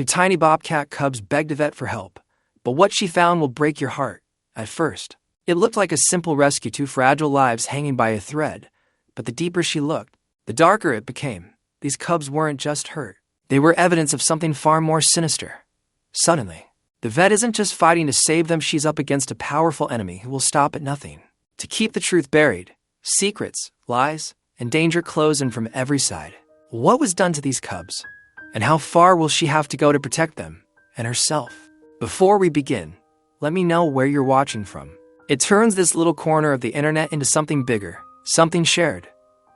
Two tiny bobcat cubs begged the vet for help, but what she found will break your heart. At first, it looked like a simple rescue, two fragile lives hanging by a thread, but the deeper she looked, the darker it became. These cubs weren't just hurt. They were evidence of something far more sinister. Suddenly, the vet isn't just fighting to save them, she's up against a powerful enemy who will stop at nothing to keep the truth buried. Secrets, lies, and danger close in from every side. What was done to these cubs? And how far will she have to go to protect them and herself? Before we begin, let me know where you're watching from. It turns this little corner of the internet into something bigger, something shared.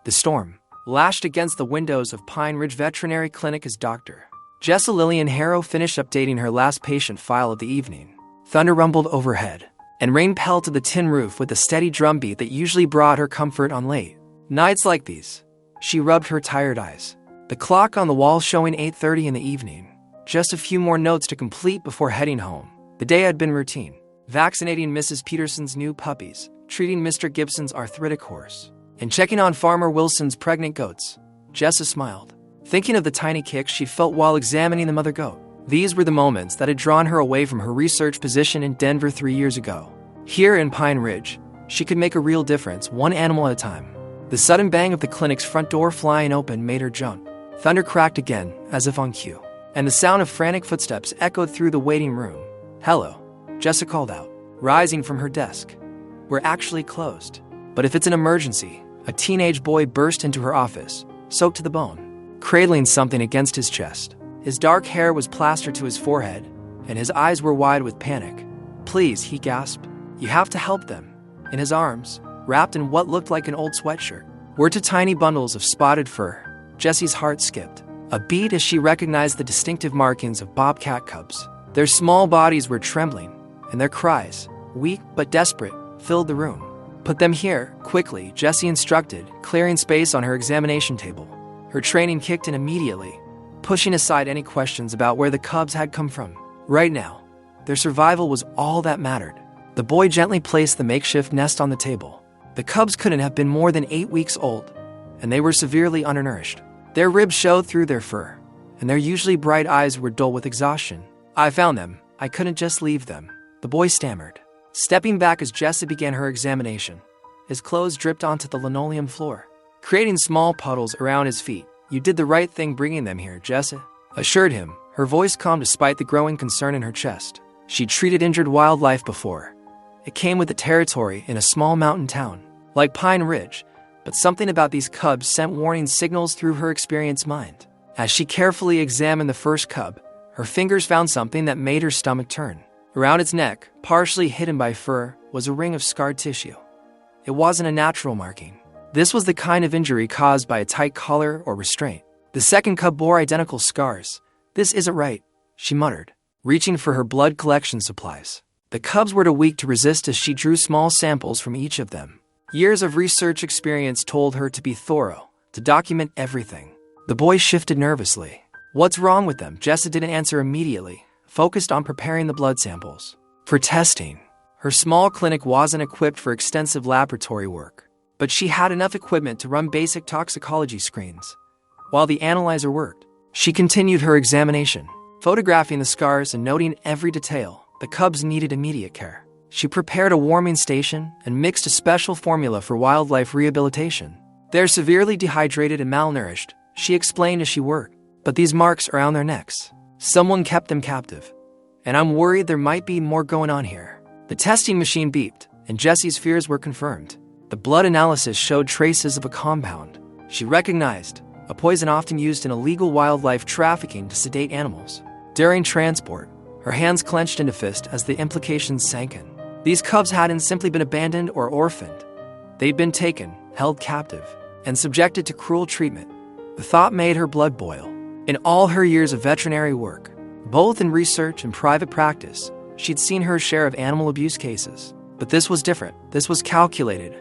The storm lashed against the windows of Pine Ridge Veterinary Clinic as Dr. Jessa Lillian Harrow finished updating her last patient file of the evening. Thunder rumbled overhead, and rain pelted the tin roof with the steady drumbeat that usually brought her comfort on late nights like these. She rubbed her tired eyes, the clock on the wall showing 8:30 in the evening. Just a few more notes to complete before heading home. The day had been routine. Vaccinating Mrs. Peterson's new puppies, treating Mr. Gibson's arthritic horse, and checking on Farmer Wilson's pregnant goats. Jessa smiled, thinking of the tiny kicks she felt while examining the mother goat. These were the moments that had drawn her away from her research position in Denver 3 years ago. Here in Pine Ridge, she could make a real difference, one animal at a time. The sudden bang of the clinic's front door flying open made her jump. Thunder cracked again, as if on cue, and the sound of frantic footsteps echoed through the waiting room. "Hello," Jessa called out, rising from her desk. "We're actually closed. But if it's an emergency," a teenage boy burst into her office, soaked to the bone, cradling something against his chest. His dark hair was plastered to his forehead, and his eyes were wide with panic. "Please," he gasped. "You have to help them." In his arms, wrapped in what looked like an old sweatshirt, were two tiny bundles of spotted fur. Jessie's heart skipped a beat as she recognized the distinctive markings of bobcat cubs. Their small bodies were trembling, and their cries, weak but desperate, filled the room. "Put them here, quickly," Jessie instructed, clearing space on her examination table. Her training kicked in immediately, pushing aside any questions about where the cubs had come from. Right now, their survival was all that mattered. The boy gently placed the makeshift nest on the table. The cubs couldn't have been more than 8 weeks old, and they were severely undernourished. Their ribs showed through their fur, and their usually bright eyes were dull with exhaustion. "I found them. I couldn't just leave them," the boy stammered, stepping back as Jessa began her examination. His clothes dripped onto the linoleum floor, creating small puddles around his feet. "You did the right thing bringing them here," Jessa assured him, her voice calm despite the growing concern in her chest. She'd treated injured wildlife before. It came with the territory in a small mountain town, like Pine Ridge, but something about these cubs sent warning signals through her experienced mind. As she carefully examined the first cub, her fingers found something that made her stomach turn. Around its neck, partially hidden by fur, was a ring of scarred tissue. It wasn't a natural marking. This was the kind of injury caused by a tight collar or restraint. The second cub bore identical scars. "This isn't right," she muttered, reaching for her blood collection supplies. The cubs were too weak to resist as she drew small samples from each of them. Years of research experience told her to be thorough, to document everything. The boy shifted nervously. "What's wrong with them?" Jessa didn't answer immediately, focused on preparing the blood samples for testing. Her small clinic wasn't equipped for extensive laboratory work, but she had enough equipment to run basic toxicology screens. While the analyzer worked, she continued her examination, photographing the scars and noting every detail. The cubs needed immediate care. She prepared a warming station and mixed a special formula for wildlife rehabilitation. "They're severely dehydrated and malnourished," she explained as she worked. "But these marks around their necks, someone kept them captive. And I'm worried there might be more going on here." The testing machine beeped, and Jessie's fears were confirmed. The blood analysis showed traces of a compound she recognized, a poison often used in illegal wildlife trafficking to sedate animals. During transport, her hands clenched into fist as the implications sank in. These cubs hadn't simply been abandoned or orphaned. They'd been taken, held captive, and subjected to cruel treatment. The thought made her blood boil. In all her years of veterinary work, both in research and private practice, she'd seen her share of animal abuse cases. But this was different. This was calculated,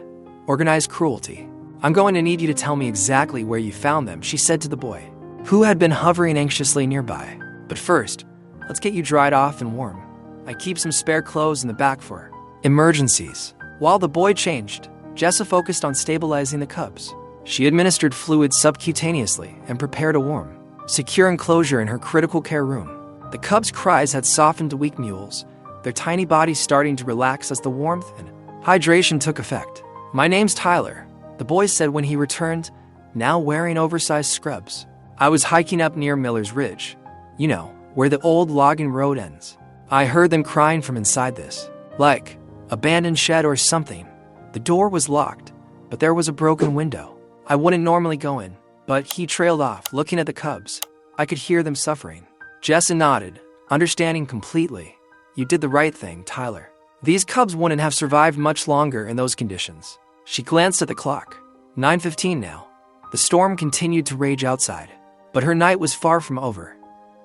organized cruelty. "I'm going to need you to tell me exactly where you found them," she said to the boy, who had been hovering anxiously nearby. "But first, let's get you dried off and warm. I keep some spare clothes in the back for emergencies." While the boy changed, Jessa focused on stabilizing the cubs. She administered fluids subcutaneously and prepared a warm, secure enclosure in her critical care room. The cubs' cries had softened to weak mewls, their tiny bodies starting to relax as the warmth and hydration took effect. "My name's Tyler," the boy said when he returned, now wearing oversized scrubs. "I was hiking up near Miller's Ridge, you know, where the old logging road ends. I heard them crying from inside this, like, abandoned shed or something. The door was locked, but there was a broken window. I wouldn't normally go in, but," he trailed off, looking at the cubs. "I could hear them suffering." Jessa nodded, understanding completely. "You did the right thing, Tyler. These cubs wouldn't have survived much longer in those conditions." She glanced at the clock. 9:15 now. The storm continued to rage outside, but her night was far from over.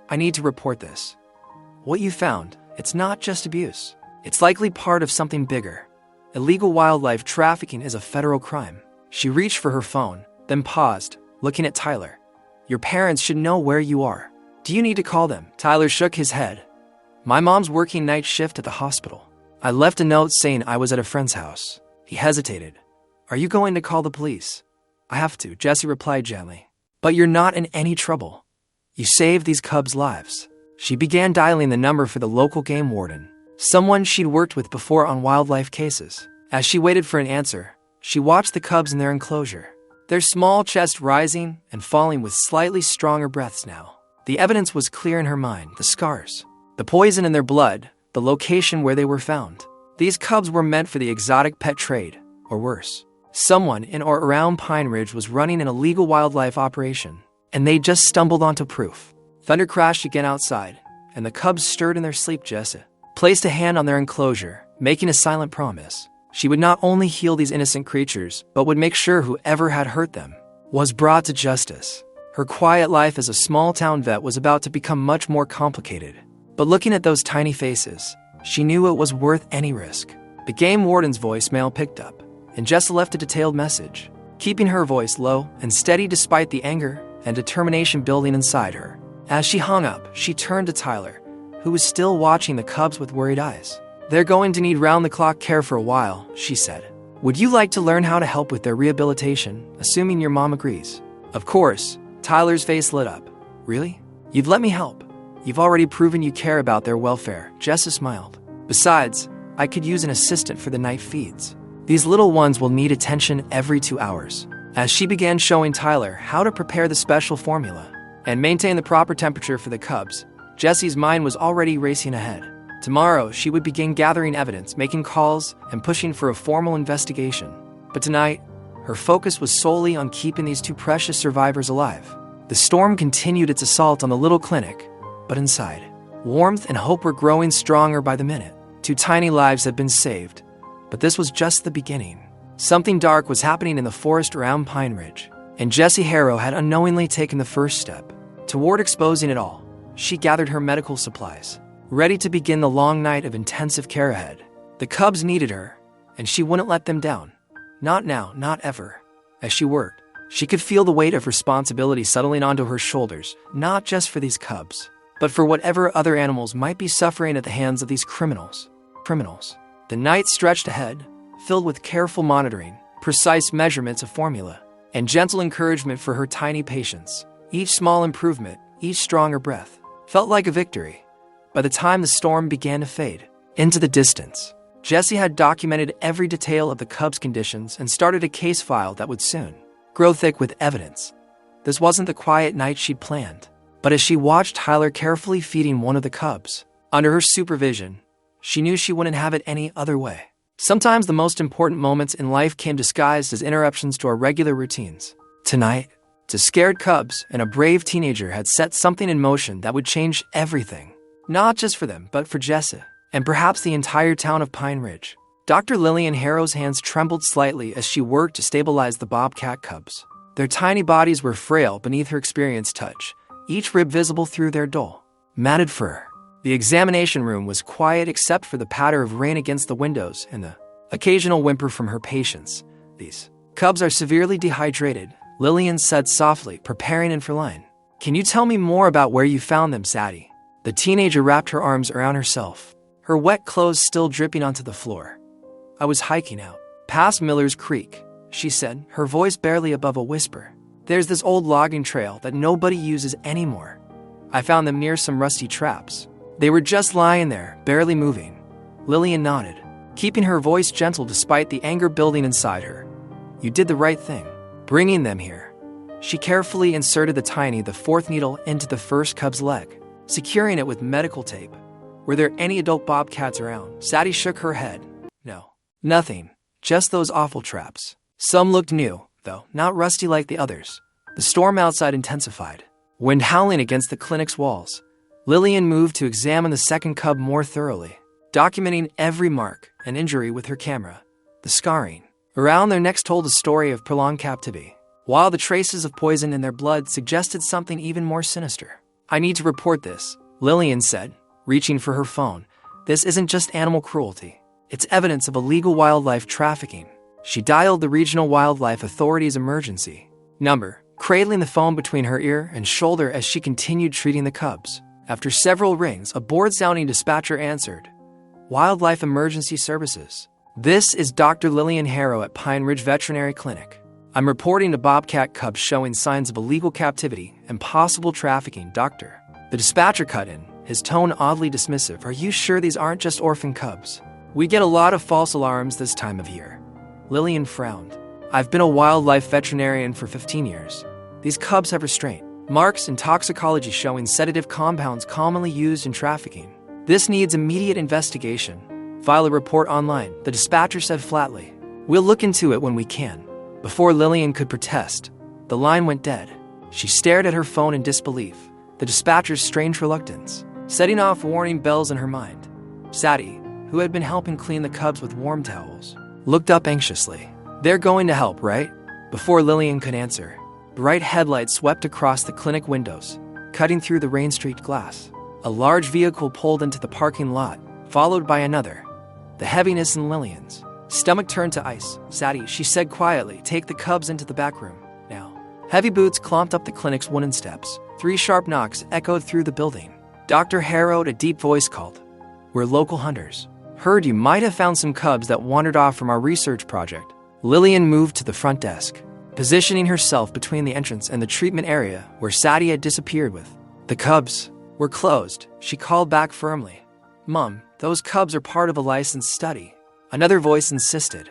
"I need to report this. What you found, it's not just abuse. It's likely part of something bigger. Illegal wildlife trafficking is a federal crime." She reached for her phone, then paused, looking at Tyler. "Your parents should know where you are. Do you need to call them?" Tyler shook his head. "My mom's working night shift at the hospital. I left a note saying I was at a friend's house." He hesitated. "Are you going to call the police?" "I have to," Jesse replied gently. "But you're not in any trouble. You saved these cubs' lives." She began dialing the number for the local game warden, someone she'd worked with before on wildlife cases. As she waited for an answer, she watched the cubs in their enclosure, their small chest rising and falling with slightly stronger breaths now. The evidence was clear in her mind: the scars, the poison in their blood, the location where they were found. These cubs were meant for the exotic pet trade, or worse. Someone in or around Pine Ridge was running an illegal wildlife operation, and they just stumbled onto proof. Thunder crashed again outside, and the cubs stirred in their sleep. Jessa placed a hand on their enclosure, making a silent promise. She would not only heal these innocent creatures, but would make sure whoever had hurt them was brought to justice. Her quiet life as a small-town vet was about to become much more complicated. But looking at those tiny faces, she knew it was worth any risk. The game warden's voicemail picked up, and Jessa left a detailed message, keeping her voice low and steady despite the anger and determination building inside her. As she hung up, she turned to Tyler, who was still watching the cubs with worried eyes. "They're going to need round-the-clock care for a while," she said. "Would you like to learn how to help with their rehabilitation, assuming your mom agrees?" "Of course." Tyler's face lit up. "Really? You'd let me help? You've already proven you care about their welfare." Jessa smiled. "Besides, I could use an assistant for the night feeds. These little ones will need attention every 2 hours." As she began showing Tyler how to prepare the special formula and maintain the proper temperature for the cubs, Jesse's mind was already racing ahead. Tomorrow, she would begin gathering evidence, making calls, and pushing for a formal investigation. But tonight, her focus was solely on keeping these 2 precious survivors alive. The storm continued its assault on the little clinic, but inside, warmth and hope were growing stronger by the minute. 2 tiny lives had been saved, but this was just the beginning. Something dark was happening in the forest around Pine Ridge, and Jessie Harrow had unknowingly taken the first step. Toward exposing it all, she gathered her medical supplies, ready to begin the long night of intensive care ahead. The cubs needed her, and she wouldn't let them down. Not now, not ever. As she worked, she could feel the weight of responsibility settling onto her shoulders, not just for these cubs, but for whatever other animals might be suffering at the hands of these criminals. The night stretched ahead, filled with careful monitoring, precise measurements of formula, and gentle encouragement for her tiny patients. Each small improvement, each stronger breath, felt like a victory. By the time the storm began to fade into the distance, Jessie had documented every detail of the cubs' conditions and started a case file that would soon grow thick with evidence. This wasn't the quiet night she'd planned, but as she watched Tyler carefully feeding one of the cubs, under her supervision, she knew she wouldn't have it any other way. Sometimes the most important moments in life came disguised as interruptions to our regular routines. Tonight, 2 scared cubs and a brave teenager had set something in motion that would change everything. Not just for them, but for Jessa, and perhaps the entire town of Pine Ridge. Dr. Lillian Harrow's hands trembled slightly as she worked to stabilize the Bobcat cubs. Their tiny bodies were frail beneath her experienced touch, each rib visible through their dull, matted fur. The examination room was quiet except for the patter of rain against the windows and the occasional whimper from her patients. "These cubs are severely dehydrated," Lillian said softly, preparing in for line. "Can you tell me more about where you found them, Sadie?" The teenager wrapped her arms around herself, her wet clothes still dripping onto the floor. "I was hiking out past Miller's Creek," she said, her voice barely above a whisper. "There's this old logging trail that nobody uses anymore. I found them near some rusty traps. They were just lying there, barely moving. Lillian nodded, keeping her voice gentle despite the anger building inside her. You did the right thing, bringing them here. She carefully inserted the fourth needle into the first cub's leg, securing it with medical tape. Were there any adult bobcats around? Sadie shook her head. No. Nothing. Just those awful traps. Some looked new, though, not rusty like the others. The storm outside intensified, wind howling against the clinic's walls. Lillian moved to examine the second cub more thoroughly, documenting every mark and injury with her camera. The scarring around their necks told a story of prolonged captivity, while the traces of poison in their blood suggested something even more sinister. I need to report this, Lillian said, reaching for her phone. This isn't just animal cruelty. It's evidence of illegal wildlife trafficking. She dialed the regional wildlife authority's emergency number, cradling the phone between her ear and shoulder as she continued treating the cubs. After several rings, a bored-sounding dispatcher answered. Wildlife Emergency Services. This is Dr. Lillian Harrow at Pine Ridge Veterinary Clinic. I'm reporting to bobcat cubs showing signs of illegal captivity and possible trafficking, doctor. The dispatcher cut in, his tone oddly dismissive. Are you sure these aren't just orphan cubs? We get a lot of false alarms this time of year. Lillian frowned. I've been a wildlife veterinarian for 15 years. These cubs have restraint marks in toxicology showing sedative compounds commonly used in trafficking. This needs immediate investigation. File a report online, the dispatcher said flatly. We'll look into it when we can. Before Lillian could protest, the line went dead. She stared at her phone in disbelief, the dispatcher's strange reluctance, setting off warning bells in her mind. Sadie, who had been helping clean the cubs with warm towels, looked up anxiously. They're going to help, right? Before Lillian could answer, bright headlights swept across the clinic windows, cutting through the rain-streaked glass. A large vehicle pulled into the parking lot, followed by another. The heaviness in Lillian's stomach turned to ice. Sadie, she said quietly, take the cubs into the back room, now. Heavy boots clomped up the clinic's wooden steps. 3 sharp knocks echoed through the building. Dr. Harrow, a deep voice called. We're local hunters. Heard you might have found some cubs that wandered off from our research project. Lillian moved to the front desk, positioning herself between the entrance and the treatment area where Sadie had disappeared with. The cubs were closed, she called back firmly. Mom, those cubs are part of a licensed study. Another voice insisted.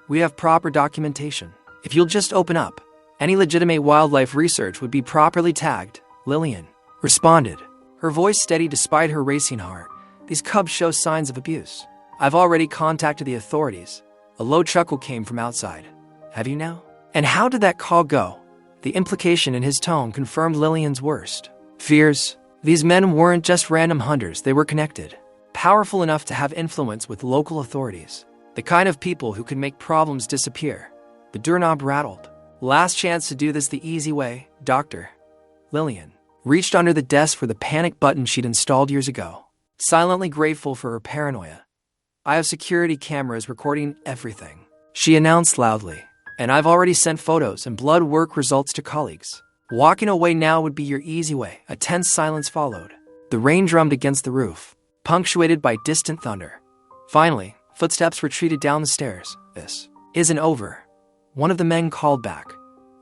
We have proper documentation. If you'll just open up, any legitimate wildlife research would be properly tagged, Lillian responded, her voice steady despite her racing heart. These cubs show signs of abuse. I've already contacted the authorities. A low chuckle came from outside. Have you now? And how did that call go? The implication in his tone confirmed Lillian's worst fears. These men weren't just random hunters, they were connected, powerful enough to have influence with local authorities. The kind of people who could make problems disappear. The doorknob rattled. Last chance to do this the easy way, doctor. Lillian reached under the desk for the panic button she'd installed years ago, silently grateful for her paranoia. I have security cameras recording everything, she announced loudly, and I've already sent photos and blood work results to colleagues. Walking away now would be your easy way. A tense silence followed. The rain drummed against the roof, punctuated by distant thunder. Finally, footsteps retreated down the stairs. This isn't over. One of the men called back.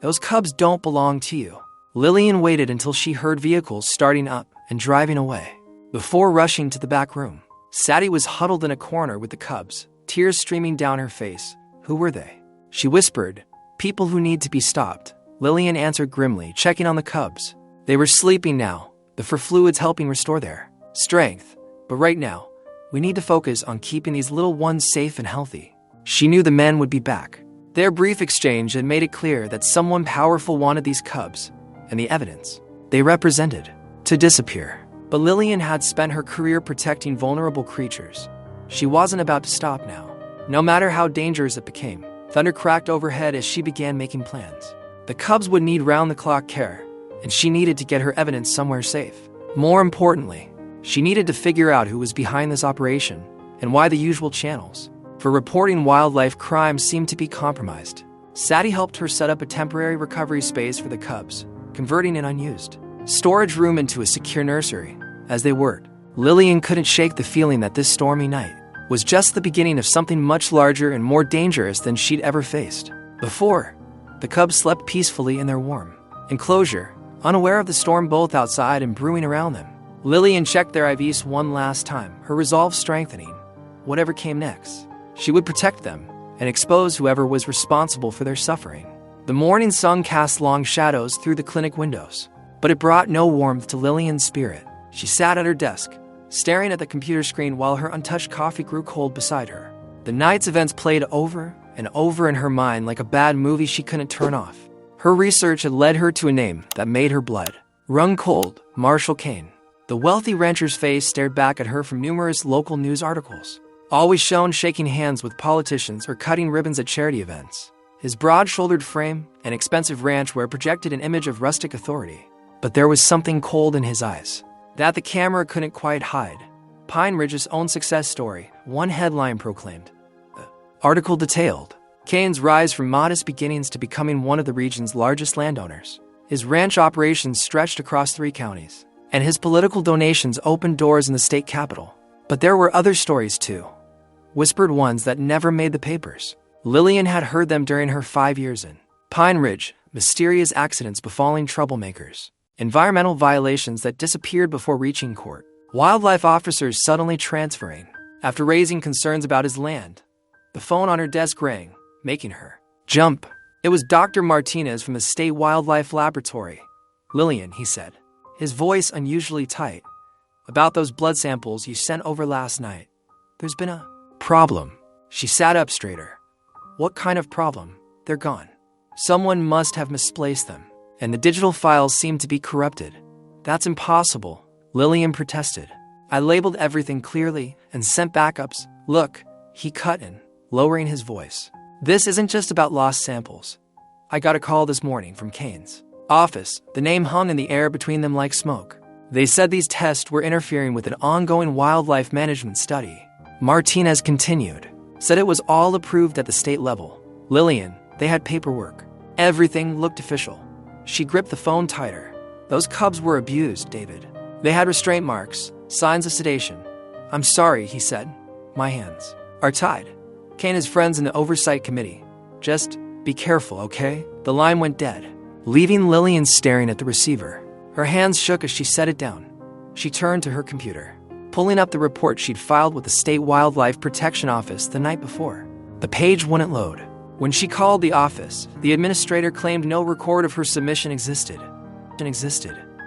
Those cubs don't belong to you. Lillian waited until she heard vehicles starting up and driving away, before rushing to the back room. Sadie was huddled in a corner with the cubs, tears streaming down her face. Who were they? She whispered. People who need to be stopped. Lillian answered grimly, checking on the cubs. They were sleeping now, the fur fluids helping restore their strength. But right now, we need to focus on keeping these little ones safe and healthy. She knew the men would be back. Their brief exchange had made it clear that someone powerful wanted these cubs, and the evidence they represented, to disappear. But Lillian had spent her career protecting vulnerable creatures. She wasn't about to stop now, no matter how dangerous it became. Thunder cracked overhead as she began making plans. The cubs would need round-the-clock care, and she needed to get her evidence somewhere safe. More importantly, she needed to figure out who was behind this operation and why the usual channels for reporting wildlife crimes seemed to be compromised. Sadie helped her set up a temporary recovery space for the cubs, converting an unused storage room into a secure nursery. As they worked, Lillian couldn't shake the feeling that this stormy night was just the beginning of something much larger and more dangerous than she'd ever faced before. The cubs slept peacefully in their warm enclosure, unaware of the storm both outside and brewing around them. Lillian checked their IVs one last time, her resolve strengthening. Whatever came next, she would protect them and expose whoever was responsible for their suffering. The morning sun cast long shadows through the clinic windows, but it brought no warmth to Lillian's spirit. She sat at her desk, staring at the computer screen while her untouched coffee grew cold beside her. The night's events played over and over in her mind like a bad movie she couldn't turn off. Her research had led her to a name that made her blood run cold: Marshall Kane. The wealthy rancher's face stared back at her from numerous local news articles, always shown shaking hands with politicians or cutting ribbons at charity events. His broad-shouldered frame and expensive ranch wear projected an image of rustic authority, but there was something cold in his eyes that the camera couldn't quite hide. Pine Ridge's own success story, one headline proclaimed. The article detailed Kane's rise from modest beginnings to becoming one of the region's largest landowners. His ranch operations stretched across 3 counties, and his political donations opened doors in the state capital. But there were other stories too, whispered ones that never made the papers. Lillian had heard them during her 5 years in Pine Ridge: mysterious accidents befalling troublemakers, environmental violations that disappeared before reaching court, wildlife officers suddenly transferring after raising concerns about his land. The phone on her desk rang, making her jump. It was Dr. Martinez from the State Wildlife Laboratory. "Lillian," he said, his voice unusually tight, "about those blood samples you sent over last night. There's been a problem." She sat up straighter. "What kind of problem?" "They're gone. Someone must have misplaced them, and the digital files seem to be corrupted." "That's impossible," Lillian protested. "I labeled everything clearly and sent backups." "Look," he cut in, lowering his voice. "This isn't just about lost samples. I got a call this morning from Kane's office." The name hung in the air between them like smoke. They said these tests were interfering with an ongoing wildlife management study. Martinez continued, said it was all approved at the state level. "Lillian, they had paperwork. Everything looked official." She gripped the phone tighter. "Those cubs were abused, David. They had restraint marks, signs of sedation." "I'm sorry," he said. "My hands are tied." Kane is friends in the oversight committee. Just be careful, okay?" The line went dead, leaving Lillian staring at the receiver. Her hands shook as she set it down. She turned to her computer, pulling up the report she'd filed with the State Wildlife Protection Office the night before. The page wouldn't load. When she called the office, the administrator claimed no record of her submission existed.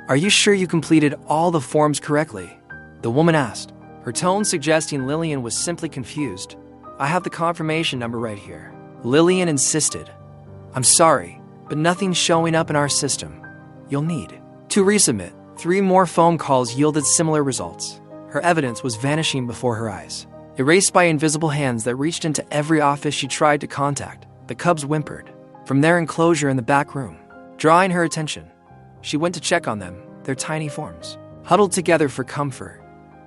"Are you sure you completed all the forms correctly?" the woman asked, her tone suggesting Lillian was simply confused. "I have the confirmation number right here," Lillian insisted. "I'm sorry, but nothing's showing up in our system. You'll need to resubmit." 3 more phone calls yielded similar results. Her evidence was vanishing before her eyes, erased by invisible hands that reached into every office she tried to contact. The cubs whimpered from their enclosure in the back room, drawing her attention. She went to check on them, their tiny forms huddled together for comfort.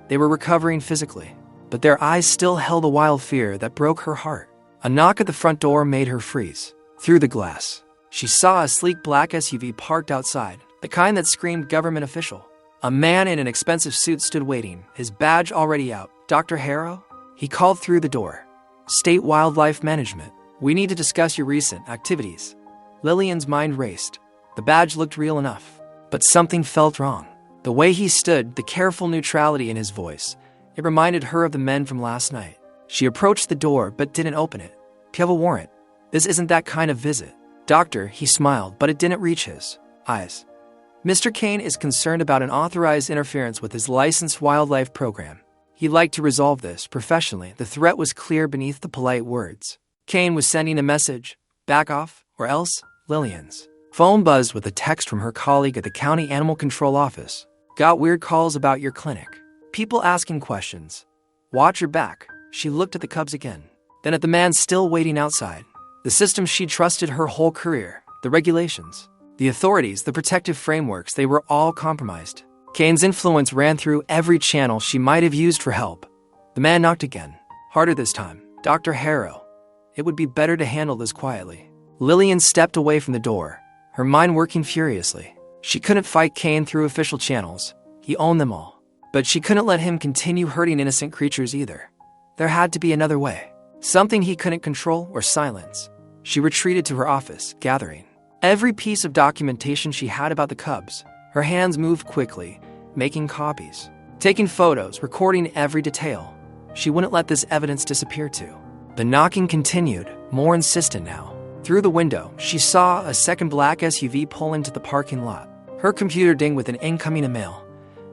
They were recovering physically, but their eyes still held a wild fear that broke her heart. A knock at the front door made her freeze. Through the glass, she saw a sleek black SUV parked outside, the kind that screamed government official. A man in an expensive suit stood waiting, his badge already out. "Dr. Harrow?" He called through the door. "State Wildlife Management. We need to discuss your recent activities." Lillian's mind raced. The badge looked real enough, but something felt wrong. The way he stood, the careful neutrality in his voice, it reminded her of the men from last night. She approached the door but didn't open it. "Do you have a warrant? This isn't that kind of visit." "Doctor," he smiled, but it didn't reach his eyes. "Mr. Kane is concerned about an authorized interference with his licensed wildlife program. He'd like to resolve this professionally." The threat was clear beneath the polite words. Kane was sending a message: back off, or else. Lillian's phone buzzed with a text from her colleague at the county animal control office. "Got weird calls about your clinic. People asking questions. Watch your back." She looked at the cubs again, then at the man still waiting outside. The system she'd trusted her whole career, the regulations, the authorities, the protective frameworks, they were all compromised. Kane's influence ran through every channel she might have used for help. The man knocked again, harder this time. "Dr. Harrow, it would be better to handle this quietly." Lillian stepped away from the door, her mind working furiously. She couldn't fight Kane through official channels. He owned them all. But she couldn't let him continue hurting innocent creatures either. There had to be another way, something he couldn't control or silence. She retreated to her office, gathering Every piece of documentation she had about the cubs. Her hands moved quickly, making copies, taking photos, recording every detail. She wouldn't let this evidence disappear too. The knocking continued, more insistent now. Through the window, she saw a second black SUV pull into the parking lot. Her computer dinged with an incoming email.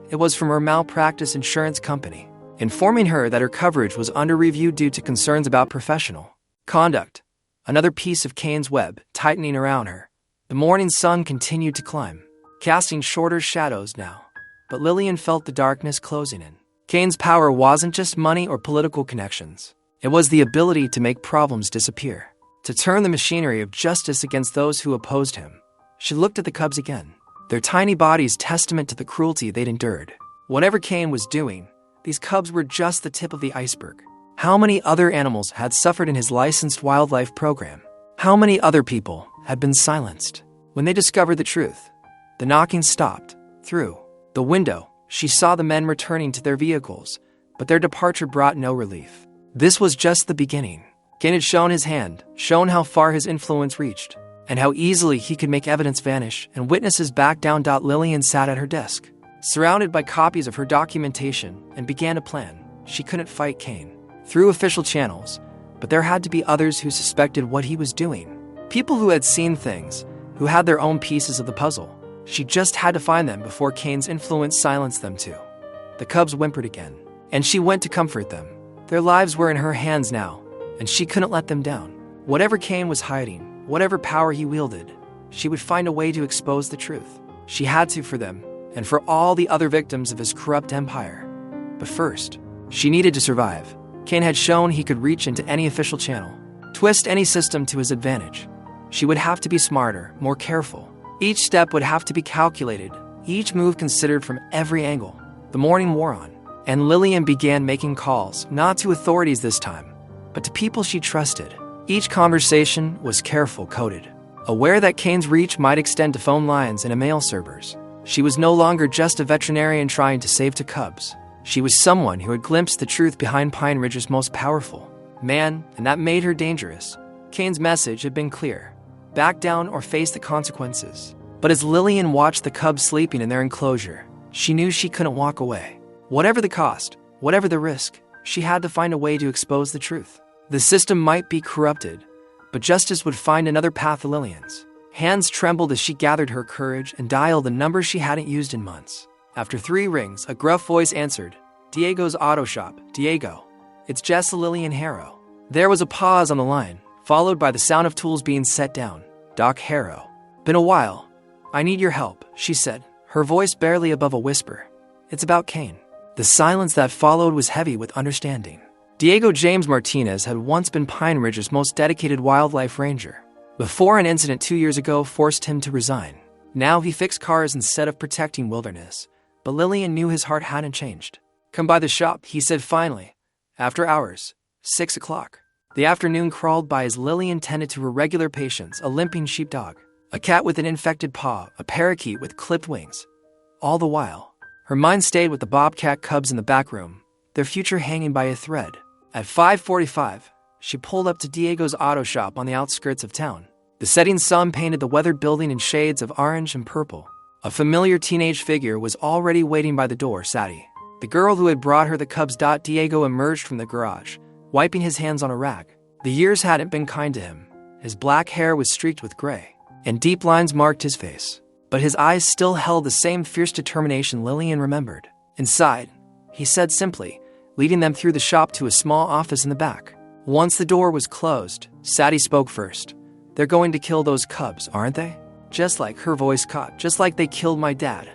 It was from her malpractice insurance company, informing her that her coverage was under review due to concerns about professional conduct. Another piece of Kane's web tightening around her. The morning sun continued to climb, casting shorter shadows now, but Lillian felt the darkness closing in. Kane's power wasn't just money or political connections. It was the ability to make problems disappear, to turn the machinery of justice against those who opposed him. She looked at the cubs again, their tiny bodies testament to the cruelty they'd endured. Whatever Kane was doing, these cubs were just the tip of the iceberg. How many other animals had suffered in his licensed wildlife program? How many other people had been silenced? When they discovered the truth, the knocking stopped. Through the window, she saw the men returning to their vehicles, but their departure brought no relief. This was just the beginning. Kane had shown his hand, shown how far his influence reached, and how easily he could make evidence vanish and witnesses back down. Lillian sat at her desk, surrounded by copies of her documentation, and began a plan. She couldn't fight Kane through official channels, but there had to be others who suspected what he was doing. People who had seen things, who had their own pieces of the puzzle. She just had to find them before Kane's influence silenced them too. The cubs whimpered again, and she went to comfort them. Their lives were in her hands now, and she couldn't let them down. Whatever Kane was hiding, whatever power he wielded, she would find a way to expose the truth. She had to for them, and for all the other victims of his corrupt empire. But first, she needed to survive. Kane had shown he could reach into any official channel, twist any system to his advantage. She would have to be smarter, more careful. Each step would have to be calculated, each move considered from every angle. The morning wore on, and Lillian began making calls, not to authorities this time, but to people she trusted. Each conversation was careful coded, aware that Kane's reach might extend to phone lines and email servers. She was no longer just a veterinarian trying to save two cubs. She was someone who had glimpsed the truth behind Pine Ridge's most powerful man, and that made her dangerous. Kane's message had been clear: back down or face the consequences. But as Lillian watched the cubs sleeping in their enclosure, she knew she couldn't walk away. Whatever the cost, whatever the risk, she had to find a way to expose the truth. The system might be corrupted, but justice would find another path. Lillian's hands trembled as she gathered her courage and dialed the number she hadn't used in months. After 3 rings, a gruff voice answered. Diego's Auto Shop. Diego. It's Jess. Lillian Harrow. There was a pause on the line, followed by the sound of tools being set down. Doc Harrow. Been a while. I need your help, she said, her voice barely above a whisper. It's about Kane. The silence that followed was heavy with understanding. Diego James Martinez had once been Pine Ridge's most dedicated wildlife ranger, before an incident 2 years ago forced him to resign. Now he fixed cars instead of protecting wilderness, but Lillian knew his heart hadn't changed. Come by the shop, he said finally. After hours, 6 o'clock. The afternoon crawled by as Lillian tended to her regular patients, a limping sheepdog, a cat with an infected paw, a parakeet with clipped wings. All the while, her mind stayed with the Bobcat cubs in the back room, their future hanging by a thread. At 5:45, she pulled up to Diego's Auto Shop on the outskirts of town. The setting sun painted the weathered building in shades of orange and purple. A familiar teenage figure was already waiting by the door. Sadie, the girl who had brought her the cubs. Diego emerged from the garage, wiping his hands on a rag. The years hadn't been kind to him. His black hair was streaked with gray, and deep lines marked his face. But his eyes still held the same fierce determination Lillian remembered. Inside, he said simply, leading them through the shop to a small office in the back. Once the door was closed, Sadie spoke first. They're going to kill those cubs, aren't they? Just like her voice caught, just like they killed my dad.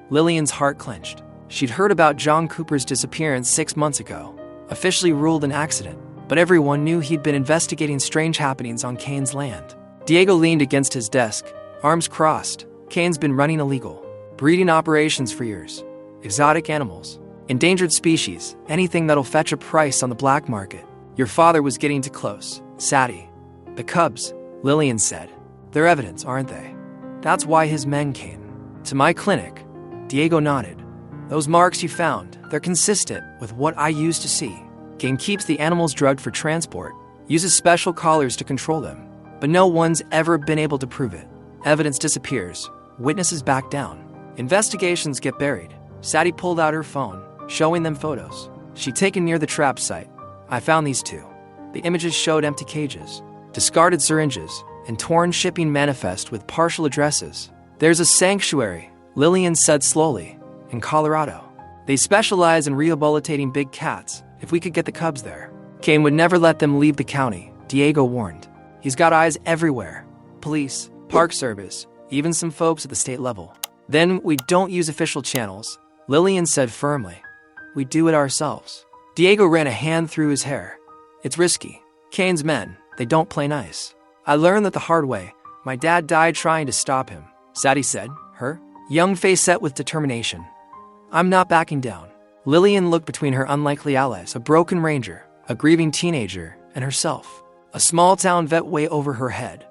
Lillian's heart clenched. She'd heard about John Cooper's disappearance 6 months ago, officially ruled an accident, but everyone knew he'd been investigating strange happenings on Kane's land. Diego leaned against his desk, arms crossed. Kane's been running illegal breeding operations for years. Exotic animals, endangered species, anything that'll fetch a price on the black market. Your father was getting too close. Sadie. The cubs, Lillian said. They're evidence, aren't they? That's why his men came. To my clinic. Diego nodded. Those marks you found, they're consistent with what I used to see. Kane keeps the animals drugged for transport, uses special collars to control them, but no one's ever been able to prove it. Evidence disappears. Witnesses back down. Investigations get buried. Sadie pulled out her phone, showing them photos she'd taken near the trap site. I found these two. The images showed empty cages, discarded syringes, and torn shipping manifest with partial addresses. There's a sanctuary, Lillian said slowly, in Colorado. They specialize in rehabilitating big cats. If we could get the cubs there. Kane would never let them leave the county, Diego warned. He's got eyes everywhere. Police, Park Service, even some folks at the state level. Then we don't use official channels, Lillian said firmly. We do it ourselves. Diego ran a hand through his hair. It's risky. Kane's men, they don't play nice. I learned that the hard way. My dad died trying to stop him, Sadie said, her young face set with determination. I'm not backing down. Lillian looked between her unlikely allies, a broken ranger, a grieving teenager, and herself. A small-town vet way over her head.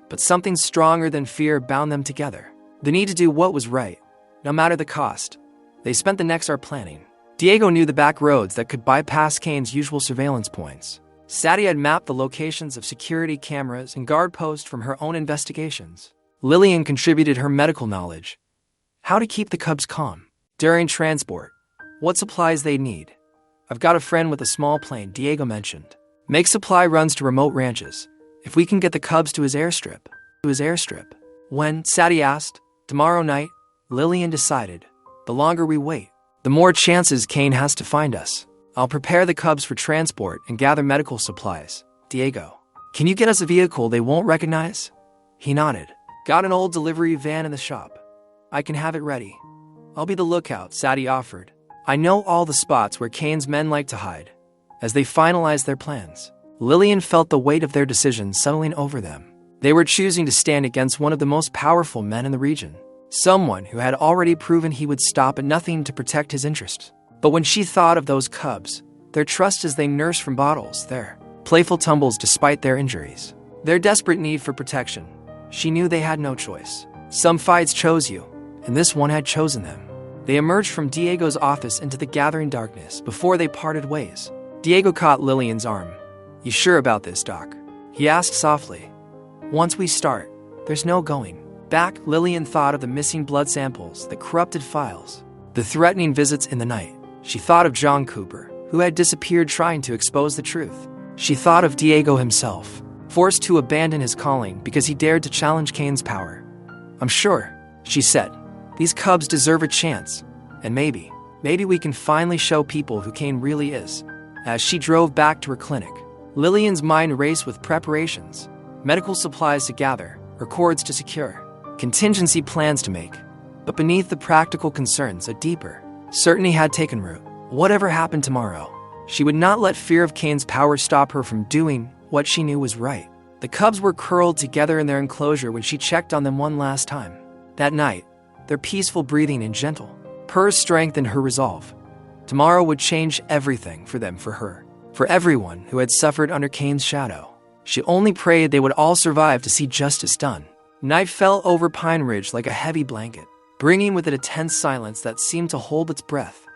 But something stronger than fear bound them together. The need to do what was right, no matter the cost. They spent the next hour planning. Diego knew the back roads that could bypass Kane's usual surveillance points. Sadie had mapped the locations of security cameras and guard posts from her own investigations. Lillian contributed her medical knowledge. How to keep the cubs calm during transport. What supplies they need. I've got a friend with a small plane, Diego mentioned. Make supply runs to remote ranches. If we can get the cubs to his airstrip. When, Sadie asked. Tomorrow night, Lillian decided. The longer we wait, the more chances Kane has to find us. I'll prepare the cubs for transport and gather medical supplies. Diego, can you get us a vehicle they won't recognize? He nodded. Got an old delivery van in the shop. I can have it ready. I'll be the lookout, Sadie offered. I know all the spots where Kane's men like to hide. As they finalized their plans, Lillian felt the weight of their decision settling over them. They were choosing to stand against one of the most powerful men in the region. Someone who had already proven he would stop at nothing to protect his interests. But when she thought of those cubs, their trust as they nursed from bottles, their playful tumbles despite their injuries, their desperate need for protection, she knew they had no choice. Some fights chose you, and this one had chosen them. They emerged from Diego's office into the gathering darkness before they parted ways. Diego caught Lillian's arm. You sure about this, Doc? He asked softly. Once we start, there's no going back. Lillian thought of the missing blood samples, the corrupted files, the threatening visits in the night. She thought of John Cooper, who had disappeared trying to expose the truth. She thought of Diego himself, forced to abandon his calling because he dared to challenge Kane's power. I'm sure, she said, these cubs deserve a chance, and maybe we can finally show people who Kane really is. As she drove back to her clinic, Lillian's mind raced with preparations. Medical supplies to gather, records to secure, contingency plans to make. But beneath the practical concerns, a deeper certainty had taken root. Whatever happened tomorrow, she would not let fear of Kane's power stop her from doing what she knew was right. The cubs were curled together in their enclosure when she checked on them one last time. That night, their peaceful breathing and gentle purrs strengthened her resolve. Tomorrow would change everything for them, for her, for everyone who had suffered under Kane's shadow. She only prayed they would all survive to see justice done. Night fell over Pine Ridge like a heavy blanket, bringing with it a tense silence that seemed to hold its breath.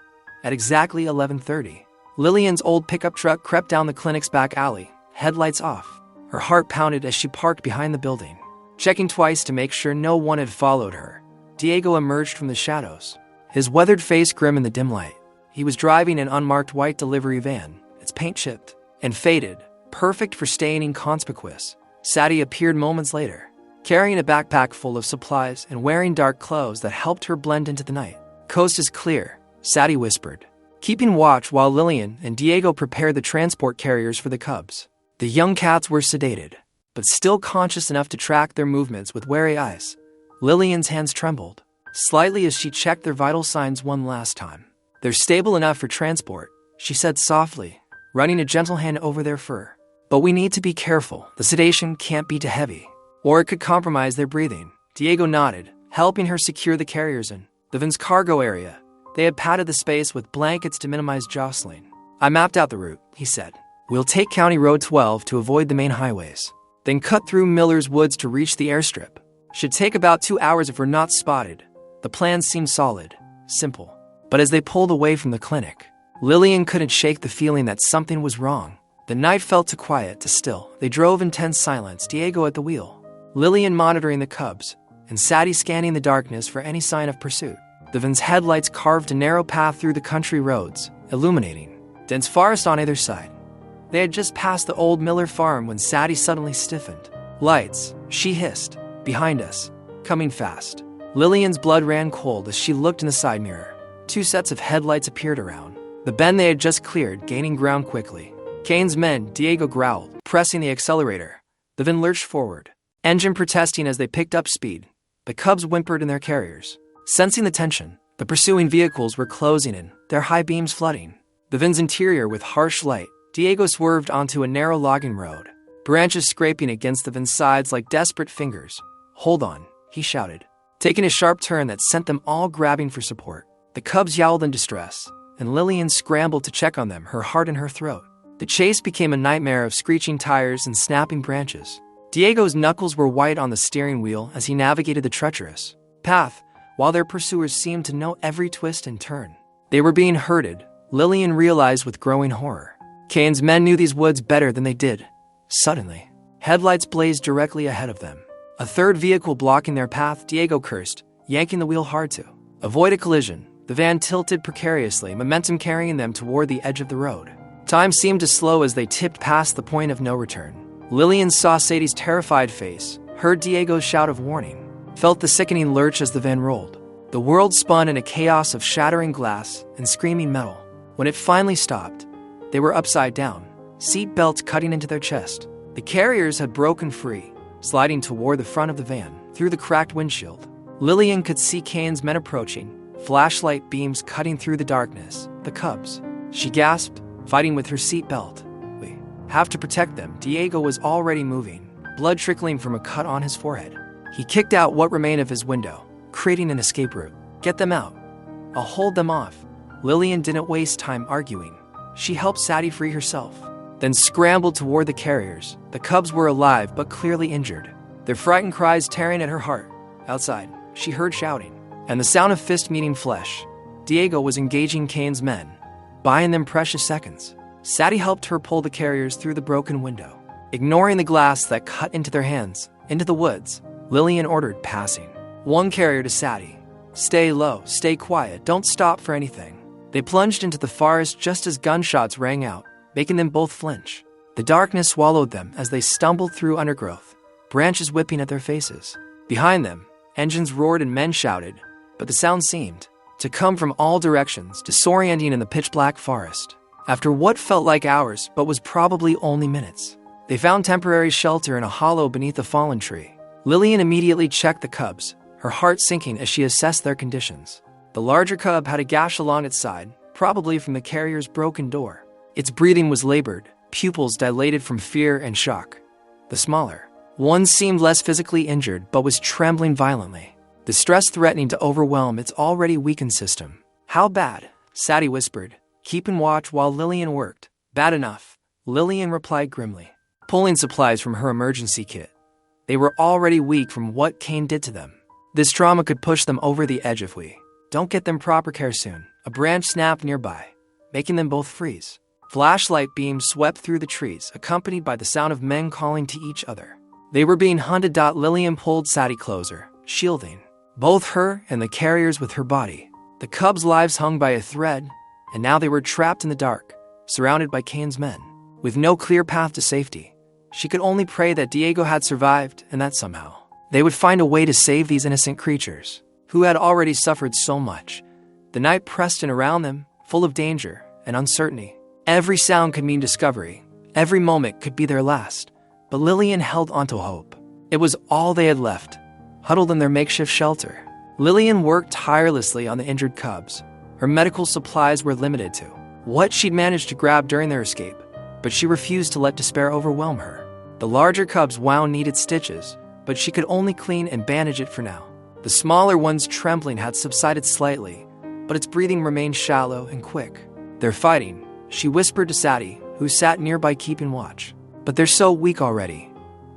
At exactly 11:30, Lillian's old pickup truck crept down the clinic's back alley, headlights off. Her heart pounded as she parked behind the building. Checking twice to make sure no one had followed her, Diego emerged from the shadows, his weathered face grim in the dim light. He was driving an unmarked white delivery van, its paint chipped and faded, perfect for staying inconspicuous. Sadie appeared moments later, carrying a backpack full of supplies and wearing dark clothes that helped her blend into the night. Coast is clear, Sadie whispered, keeping watch while Lillian and Diego prepared the transport carriers for the cubs. The young cats were sedated, but still conscious enough to track their movements with wary eyes. Lillian's hands trembled slightly as she checked their vital signs one last time. They're stable enough for transport, she said softly, running a gentle hand over their fur. But we need to be careful. The sedation can't be too heavy, or it could compromise their breathing. Diego nodded, helping her secure the carriers in the van's cargo area. They had padded the space with blankets to minimize jostling. I mapped out the route, he said. We'll take County Road 12 to avoid the main highways, then cut through Miller's Woods to reach the airstrip. Should take about 2 hours if we're not spotted. The plan seemed solid, simple. But as they pulled away from the clinic, Lillian couldn't shake the feeling that something was wrong. The night felt too quiet, too still. They drove in tense silence, Diego at the wheel, Lillian monitoring the cubs, and Sadie scanning the darkness for any sign of pursuit. The van's headlights carved a narrow path through the country roads, illuminating dense forest on either side. They had just passed the old Miller farm when Sadie suddenly stiffened. "Lights," she hissed. "Behind us. Coming fast." Lillian's blood ran cold as she looked in the side mirror. 2 sets of headlights appeared around the bend they had just cleared, gaining ground quickly. Kane's men, Diego growled, pressing the accelerator. The van lurched forward, engine protesting as they picked up speed. The Cubs whimpered in their carriers. Sensing the tension, the pursuing vehicles were closing in, their high beams flooding the van's interior with harsh light. Diego swerved onto a narrow logging road, branches scraping against the van's sides like desperate fingers. "Hold on," he shouted, taking a sharp turn that sent them all grabbing for support. The Cubs yowled in distress, and Lillian scrambled to check on them, her heart in her throat. The chase became a nightmare of screeching tires and snapping branches. Diego's knuckles were white on the steering wheel as he navigated the treacherous path, while their pursuers seemed to know every twist and turn. They were being herded, Lillian realized with growing horror. Kane's men knew these woods better than they did. Suddenly, headlights blazed directly ahead of them. A third vehicle blocking their path, Diego cursed, yanking the wheel hard to avoid a collision. The van tilted precariously, momentum carrying them toward the edge of the road. Time seemed to slow as they tipped past the point of no return. Lillian saw Sadie's terrified face, heard Diego's shout of warning, felt the sickening lurch as the van rolled. The world spun in a chaos of shattering glass and screaming metal. When it finally stopped, they were upside down, seat belts cutting into their chest. The carriers had broken free, sliding toward the front of the van, through the cracked windshield. Lillian could see Kane's men approaching, flashlight beams cutting through the darkness. "The Cubs," she gasped, fighting with her seat belt. "We have to protect them." Diego was already moving, blood trickling from a cut on his forehead. He kicked out what remained of his window, creating an escape route. "Get them out. I'll hold them off." Lillian didn't waste time arguing. She helped Sadie free herself, then scrambled toward the carriers. The Cubs were alive but clearly injured, their frightened cries tearing at her heart. Outside, she heard shouting, and the sound of fist meeting flesh. Diego was engaging Kane's men, buying them precious seconds. Sadie helped her pull the carriers through the broken window. Ignoring the glass that cut into their hands, into the woods, Lillian ordered passing. One carrier to Sadie. "Stay low, stay quiet, don't stop for anything." They plunged into the forest just as gunshots rang out, making them both flinch. The darkness swallowed them as they stumbled through undergrowth, branches whipping at their faces. Behind them, engines roared and men shouted, but the sound seemed to come from all directions, disorienting in the pitch-black forest. After what felt like hours, but was probably only minutes, they found temporary shelter in a hollow beneath a fallen tree. Lillian immediately checked the Cubs, her heart sinking as she assessed their conditions. The larger cub had a gash along its side, probably from the carrier's broken door. Its breathing was labored, pupils dilated from fear and shock. The smaller one seemed less physically injured but was trembling violently, the stress threatening to overwhelm its already weakened system. "How bad?" Sadie whispered, keeping watch while Lillian worked. "Bad enough," Lillian replied grimly, pulling supplies from her emergency kit. They were already weak from what Kane did to them. This trauma could push them over the edge if we don't get them proper care soon. A branch snapped nearby, making them both freeze. Flashlight beams swept through the trees, accompanied by the sound of men calling to each other. They were being hunted. Lillian pulled Sadie closer, shielding both her and the carriers with her body. The Cubs' lives hung by a thread, and now they were trapped in the dark, surrounded by Kane's men. With no clear path to safety, she could only pray that Diego had survived and that somehow they would find a way to save these innocent creatures, who had already suffered so much. The night pressed in around them, full of danger and uncertainty. Every sound could mean discovery. Every moment could be their last. But Lillian held onto hope. It was all they had left, huddled in their makeshift shelter. Lillian worked tirelessly on the injured Cubs. Her medical supplies were limited to what she'd managed to grab during their escape, but she refused to let despair overwhelm her. The larger Cub's wound needed stitches, but she could only clean and bandage it for now. The smaller one's trembling had subsided slightly, but its breathing remained shallow and quick. "They're fighting," she whispered to Sadie, who sat nearby keeping watch. "But they're so weak already.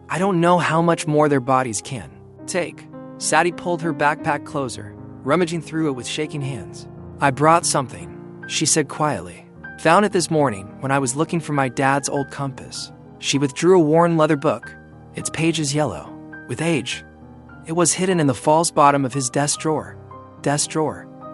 I don't know how much more their bodies can take." Sadie pulled her backpack closer, rummaging through it with shaking hands. "I brought something," she said quietly. "Found it this morning when I was looking for my dad's old compass." She withdrew a worn leather book, its pages yellow with age. It was hidden in the false bottom of his desk drawer.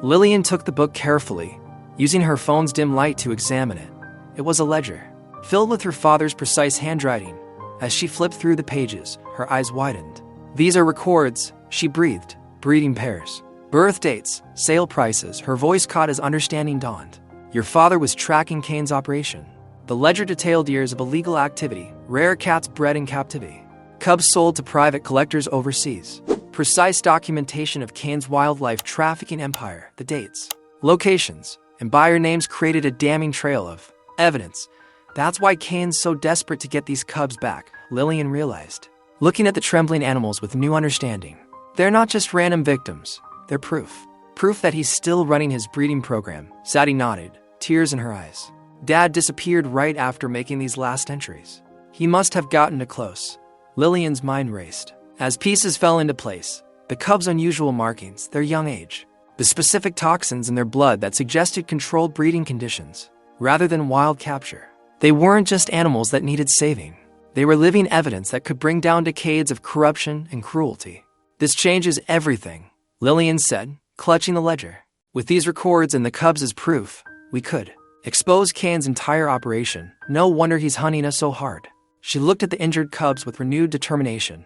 Lillian took the book carefully, using her phone's dim light to examine it. It was a ledger, filled with her father's precise handwriting. As she flipped through the pages, her eyes widened. These are records, she breathed, breeding pairs, birth dates, sale prices. Her voice caught as understanding dawned. Your father was tracking Kane's operation. The ledger detailed years of illegal activity, rare cats bred in captivity, cubs sold to private collectors overseas, precise documentation of Kane's wildlife trafficking empire, the dates, locations, and buyer names created a damning trail of evidence. That's why Kane's so desperate to get these cubs back, Lillian realized, looking at the trembling animals with new understanding. They're not just random victims, they're proof. Proof that he's still running his breeding program. Sadie nodded, tears in her eyes. Dad disappeared right after making these last entries. He must have gotten too close. Lillian's mind raced. As pieces fell into place, the cubs' unusual markings, their young age, the specific toxins in their blood that suggested controlled breeding conditions, rather than wild capture. They weren't just animals that needed saving. They were living evidence that could bring down decades of corruption and cruelty. This changes everything, Lillian said, clutching the ledger. With these records and the cubs as proof, we could expose Kane's entire operation. No wonder he's hunting us so hard. She looked at the injured cubs with renewed determination.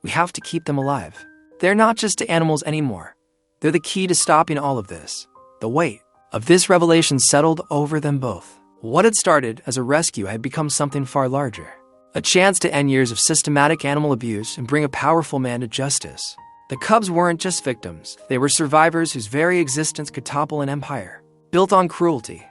We have to keep them alive. They're not just animals anymore. They're the key to stopping all of this. The weight of this revelation settled over them both. What had started as a rescue had become something far larger. A chance to end years of systematic animal abuse and bring a powerful man to justice. The cubs weren't just victims. They were survivors whose very existence could topple an empire built on cruelty.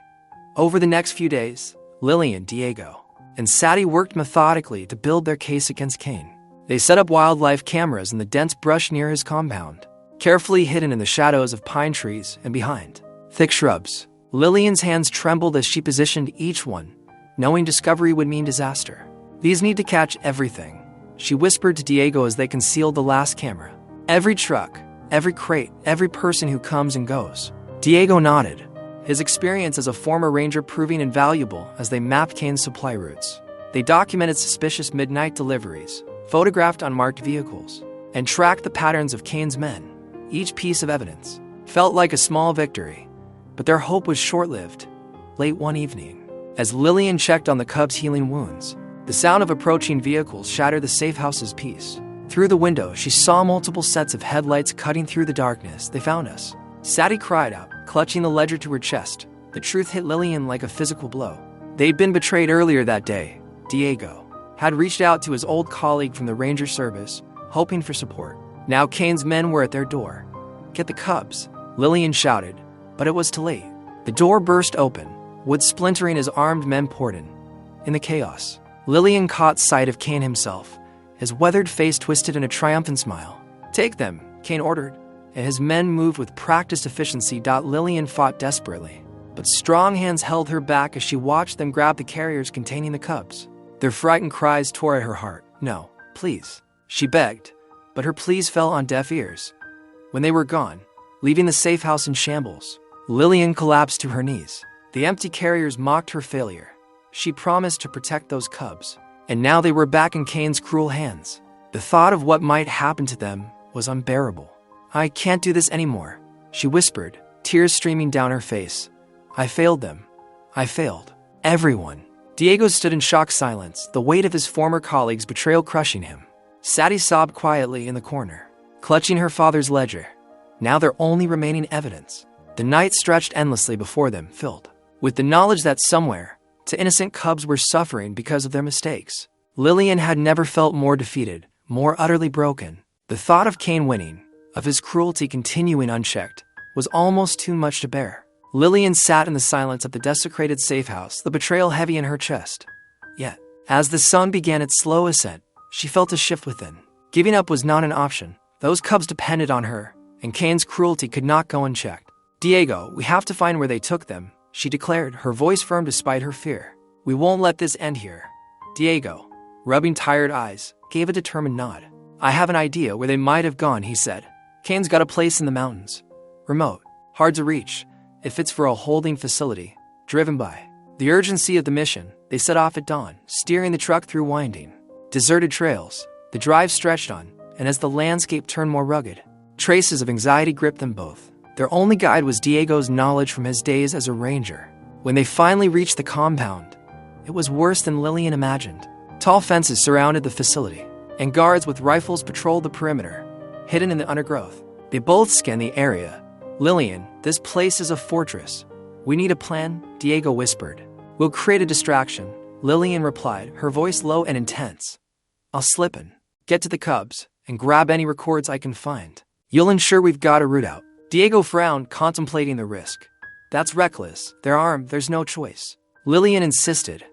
Over the next few days, Lillian, Diego, and Sadie worked methodically to build their case against Kane. They set up wildlife cameras in the dense brush near his compound, carefully hidden in the shadows of pine trees and behind thick shrubs. Lillian's hands trembled as she positioned each one, knowing discovery would mean disaster. These need to catch everything, she whispered to Diego as they concealed the last camera. Every truck, every crate, every person who comes and goes. Diego nodded, his experience as a former ranger proving invaluable as they mapped Kane's supply routes. They documented suspicious midnight deliveries, photographed unmarked vehicles, and tracked the patterns of Kane's men. Each piece of evidence felt like a small victory, but their hope was short-lived. Late one evening, as Lillian checked on the cubs' healing wounds, the sound of approaching vehicles shattered the safe house's peace. Through the window, she saw multiple sets of headlights cutting through the darkness. They found us. Sadie cried out, clutching the ledger to her chest. The truth hit Lillian like a physical blow. They'd been betrayed earlier that day. Diego had reached out to his old colleague from the Ranger Service, hoping for support. Now Kane's men were at their door. Get the cubs, Lillian shouted, but it was too late. The door burst open, wood splintering as armed men poured in. In the chaos, Lillian caught sight of Kane himself, his weathered face twisted in a triumphant smile. Take them, Kane ordered, and his men moved with practiced efficiency. Lillian fought desperately, but strong hands held her back as she watched them grab the carriers containing the cubs. Their frightened cries tore at her heart. No, please, she begged, but her pleas fell on deaf ears. When they were gone, leaving the safe house in shambles, Lillian collapsed to her knees. The empty carriers mocked her failure. She promised to protect those cubs, and now they were back in Kane's cruel hands. The thought of what might happen to them was unbearable. I can't do this anymore, she whispered, tears streaming down her face. I failed them. I failed everyone. Diego stood in shocked silence, the weight of his former colleague's betrayal crushing him. Sadie sobbed quietly in the corner, clutching her father's ledger. Now their only remaining evidence. The night stretched endlessly before them, filled with the knowledge that somewhere, the innocent cubs were suffering because of their mistakes. Lillian had never felt more defeated, more utterly broken. The thought of Kane winning, of his cruelty continuing unchecked, was almost too much to bear. Lillian sat in the silence of the desecrated safe house, the betrayal heavy in her chest. Yet, as the sun began its slow ascent, she felt a shift within. Giving up was not an option. Those cubs depended on her, and Kane's cruelty could not go unchecked. Diego, we have to find where they took them, she declared, her voice firm despite her fear. We won't let this end here. Diego, rubbing tired eyes, gave a determined nod. I have an idea where they might have gone, he said. Kane's got a place in the mountains. Remote, hard to reach. It fits for a holding facility. Driven by the urgency of the mission, they set off at dawn, steering the truck through winding, deserted trails. The drive stretched on, and as the landscape turned more rugged, traces of anxiety gripped them both. Their only guide was Diego's knowledge from his days as a ranger. When they finally reached the compound, it was worse than Lillian imagined. Tall fences surrounded the facility, and guards with rifles patrolled the perimeter, hidden in the undergrowth. They both scanned the area. "Lillian, this place is a fortress. We need a plan," Diego whispered. "We'll create a distraction," Lillian replied, her voice low and intense. "I'll slip in, get to the cubs, and grab any records I can find. You'll ensure we've got a route out." Diego frowned, contemplating the risk. "That's reckless. They're armed, there's no choice." Lillian insisted.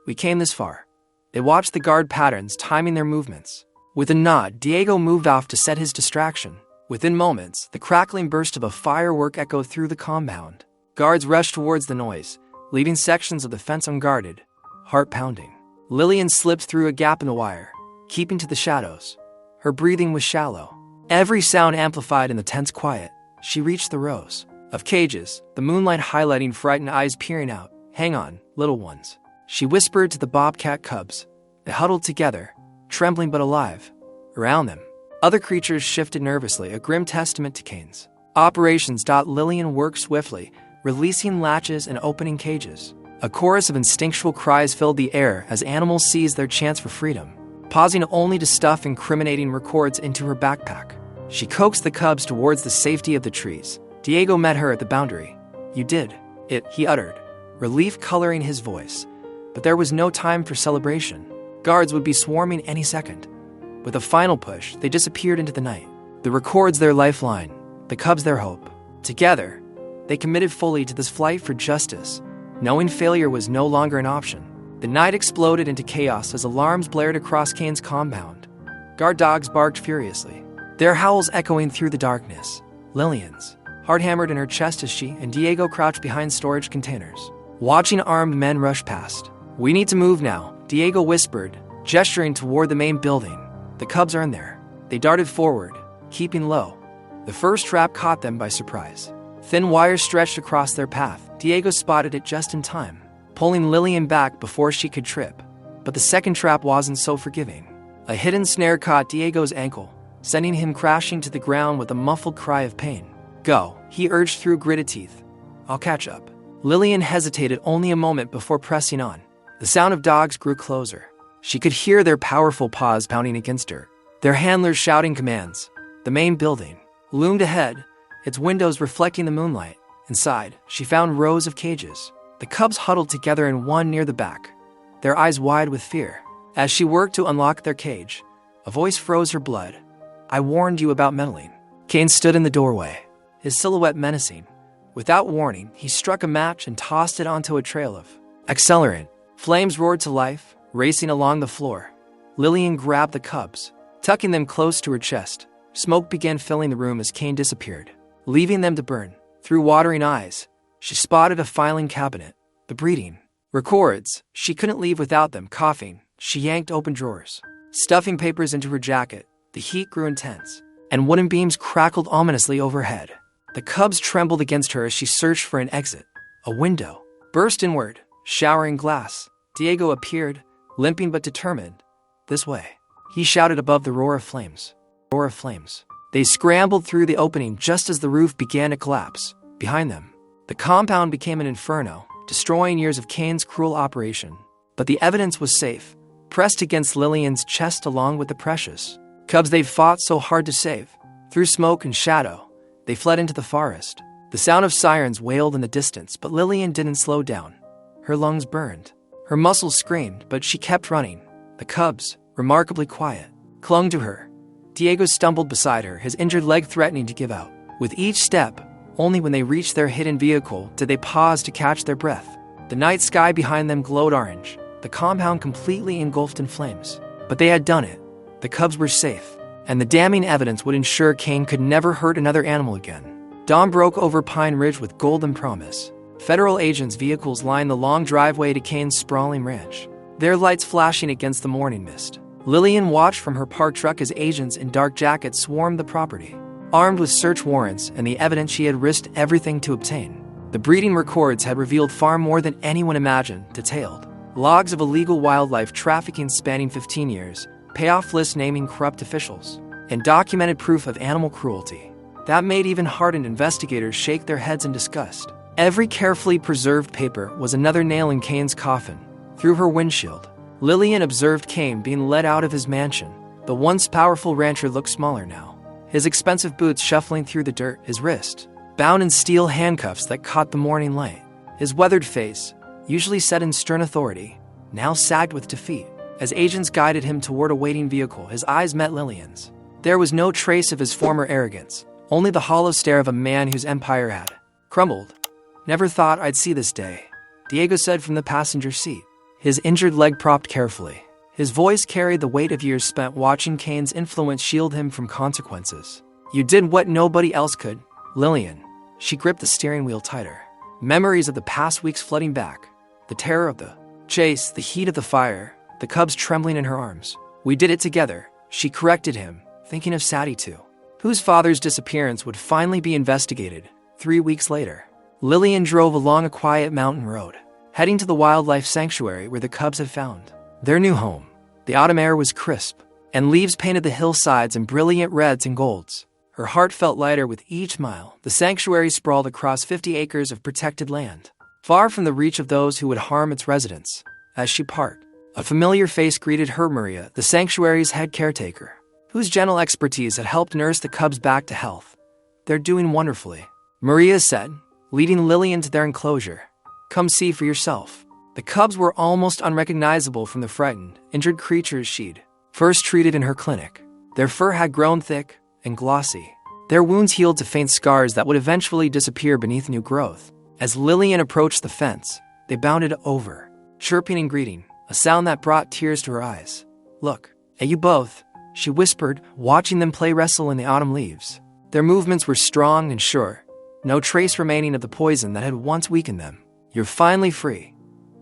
"We came this far." They watched the guard patterns, timing their movements. With a nod, Diego moved off to set his distraction. Within moments, the crackling burst of a firework echoed through the compound. Guards rushed towards the noise, leaving sections of the fence unguarded, heart pounding. Lillian slipped through a gap in the wire, keeping to the shadows. Her breathing was shallow, every sound amplified in the tense quiet. She reached the rows of cages, the moonlight highlighting frightened eyes peering out. "Hang on, little ones," she whispered to the Bobcat cubs. They huddled together, trembling but alive. Around them, other creatures shifted nervously, a grim testament to Cain's operations. Lillian worked swiftly, releasing latches and opening cages. A chorus of instinctual cries filled the air as animals seized their chance for freedom. Pausing only to stuff incriminating records into her backpack, she coaxed the cubs towards the safety of the trees. Diego met her at the boundary. "You did it," he uttered, relief coloring his voice. But there was no time for celebration. Guards would be swarming any second. With a final push, they disappeared into the night. The records their lifeline, the cubs their hope. Together, they committed fully to this flight for justice, knowing failure was no longer an option. The night exploded into chaos as alarms blared across Cain's compound. Guard dogs barked furiously, their howls echoing through the darkness. Lillian's heart hammered in her chest as she and Diego crouched behind storage containers, watching armed men rush past. "We need to move now," Diego whispered, gesturing toward the main building. "The cubs are in there." They darted forward, keeping low. The first trap caught them by surprise. Thin wires stretched across their path. Diego spotted it just in time, pulling Lillian back before she could trip. But the second trap wasn't so forgiving. A hidden snare caught Diego's ankle, sending him crashing to the ground with a muffled cry of pain. "Go," he urged through gritted teeth. "I'll catch up." Lillian hesitated only a moment before pressing on. The sound of dogs grew closer. She could hear their powerful paws pounding against her, their handlers shouting commands. The main building loomed ahead, its windows reflecting the moonlight. Inside, she found rows of cages. The cubs huddled together in one near the back, their eyes wide with fear. As she worked to unlock their cage, a voice froze her blood. "I warned you about meddling." Cain stood in the doorway, his silhouette menacing. Without warning, he struck a match and tossed it onto a trail of accelerant. Flames roared to life, racing along the floor. Lillian grabbed the cubs, tucking them close to her chest. Smoke began filling the room as Cain disappeared, leaving them to burn. Through watering eyes, she spotted a filing cabinet. The breeding records. She couldn't leave without them. Coughing, she yanked open drawers, stuffing papers into her jacket. The heat grew intense, and wooden beams crackled ominously overhead. The cubs trembled against her as she searched for an exit. A window burst inward, showering glass. Diego appeared, limping but determined. "This way," he shouted above the roar of flames. Roar of flames. They scrambled through the opening just as the roof began to collapse. Behind them, the compound became an inferno, destroying years of Cain's cruel operation. But the evidence was safe, pressed against Lillian's chest along with the precious cubs they'd fought so hard to save. Through smoke and shadow, they fled into the forest. The sound of sirens wailed in the distance, but Lillian didn't slow down. Her lungs burned. Her muscles screamed, but she kept running. The cubs, remarkably quiet, clung to her. Diego stumbled beside her, his injured leg threatening to give out. With each step, only when they reached their hidden vehicle did they pause to catch their breath. The night sky behind them glowed orange, the compound completely engulfed in flames. But they had done it. The cubs were safe, and the damning evidence would ensure Cain could never hurt another animal again. Dawn broke over Pine Ridge with golden promise. Federal agents' vehicles lined the long driveway to Cain's sprawling ranch, their lights flashing against the morning mist. Lillian watched from her parked truck as agents in dark jackets swarmed the property, armed with search warrants and the evidence she had risked everything to obtain. The breeding records had revealed far more than anyone imagined. Detailed logs of illegal wildlife trafficking spanning 15 years, payoff lists naming corrupt officials, and documented proof of animal cruelty. That made even hardened investigators shake their heads in disgust. Every carefully preserved paper was another nail in Kane's coffin. Through her windshield, Lillian observed Kane being led out of his mansion. The once powerful rancher looked smaller now, his expensive boots shuffling through the dirt, his wrist bound in steel handcuffs that caught the morning light. His weathered face, usually set in stern authority, now sagged with defeat. As agents guided him toward a waiting vehicle, his eyes met Lillian's. There was no trace of his former arrogance, only the hollow stare of a man whose empire had crumbled. "Never thought I'd see this day," Diego said from the passenger seat, his injured leg propped carefully. His voice carried the weight of years spent watching Kane's influence shield him from consequences. "You did what nobody else could, Lillian." She gripped the steering wheel tighter. Memories of the past weeks flooding back. The terror of the chase, the heat of the fire, the cubs trembling in her arms. "We did it together," she corrected him, thinking of Sadie too, whose father's disappearance would finally be investigated. 3 weeks later, Lillian drove along a quiet mountain road, heading to the wildlife sanctuary where the cubs had found their new home. The autumn air was crisp, and leaves painted the hillsides in brilliant reds and golds. Her heart felt lighter with each mile. The sanctuary sprawled across 50 acres of protected land, far from the reach of those who would harm its residents. As she parked, a familiar face greeted her, Maria, the sanctuary's head caretaker, whose gentle expertise had helped nurse the cubs back to health. "They're doing wonderfully," Maria said, leading Lillian to their enclosure. "Come see for yourself." The cubs were almost unrecognizable from the frightened, injured creatures she'd first treated in her clinic. Their fur had grown thick and glossy, their wounds healed to faint scars that would eventually disappear beneath new growth. As Lillian approached the fence, they bounded over, chirping and greeting, a sound that brought tears to her eyes. "Look at you both," she whispered, watching them play wrestle in the autumn leaves. Their movements were strong and sure, no trace remaining of the poison that had once weakened them. "You're finally free."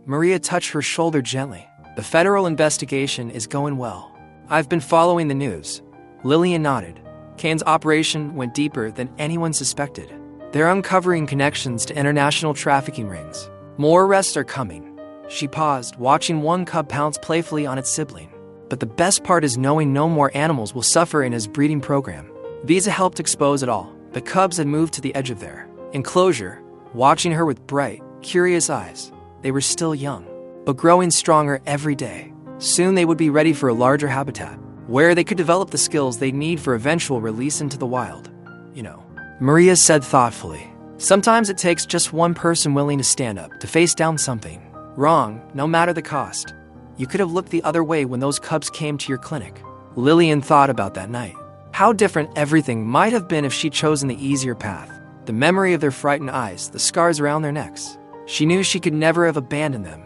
Maria touched her shoulder gently. "The federal investigation is going well. I've been following the news." Lillian nodded. Kane's operation went deeper than anyone suspected. They're uncovering connections to international trafficking rings. More arrests are coming. She paused, watching one cub pounce playfully on its sibling. But the best part is knowing no more animals will suffer in his breeding program. Visa helped expose it all. The cubs had moved to the edge of their enclosure, watching her with bright, curious eyes. They were still young, but growing stronger every day. Soon they would be ready for a larger habitat, where they could develop the skills they'd need for eventual release into the wild. "You know," Maria said thoughtfully, "sometimes it takes just one person willing to stand up, to face down something wrong, no matter the cost. You could have looked the other way when those cubs came to your clinic." Lillian thought about that night. How different everything might have been if she'd chosen the easier path. The memory of their frightened eyes, the scars around their necks. She knew she could never have abandoned them.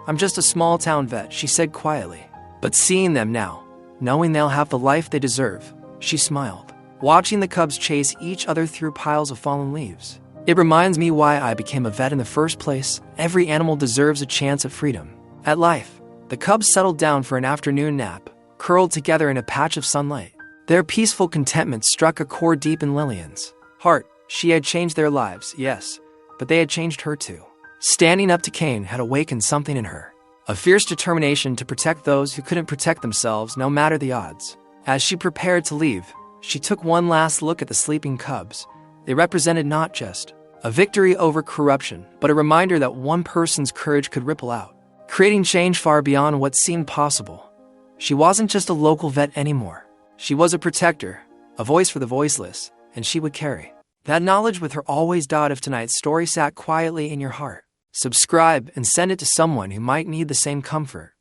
"I'm just a small-town vet," she said quietly. But seeing them now, knowing they'll have the life they deserve, she smiled, watching the cubs chase each other through piles of fallen leaves. "It reminds me why I became a vet in the first place. Every animal deserves a chance at freedom, at life." The cubs settled down for an afternoon nap, curled together in a patch of sunlight. Their peaceful contentment struck a chord deep in Lillian's heart. She had changed their lives, yes, but they had changed her too. Standing up to Kane had awakened something in her, a fierce determination to protect those who couldn't protect themselves no matter the odds. As she prepared to leave, she took one last look at the sleeping cubs. They represented not just a victory over corruption, but a reminder that one person's courage could ripple out, creating change far beyond what seemed possible. She wasn't just a local vet anymore. She was a protector, a voice for the voiceless, and she would carry that knowledge with her always. If tonight's story sat quietly in your heart, subscribe and send it to someone who might need the same comfort.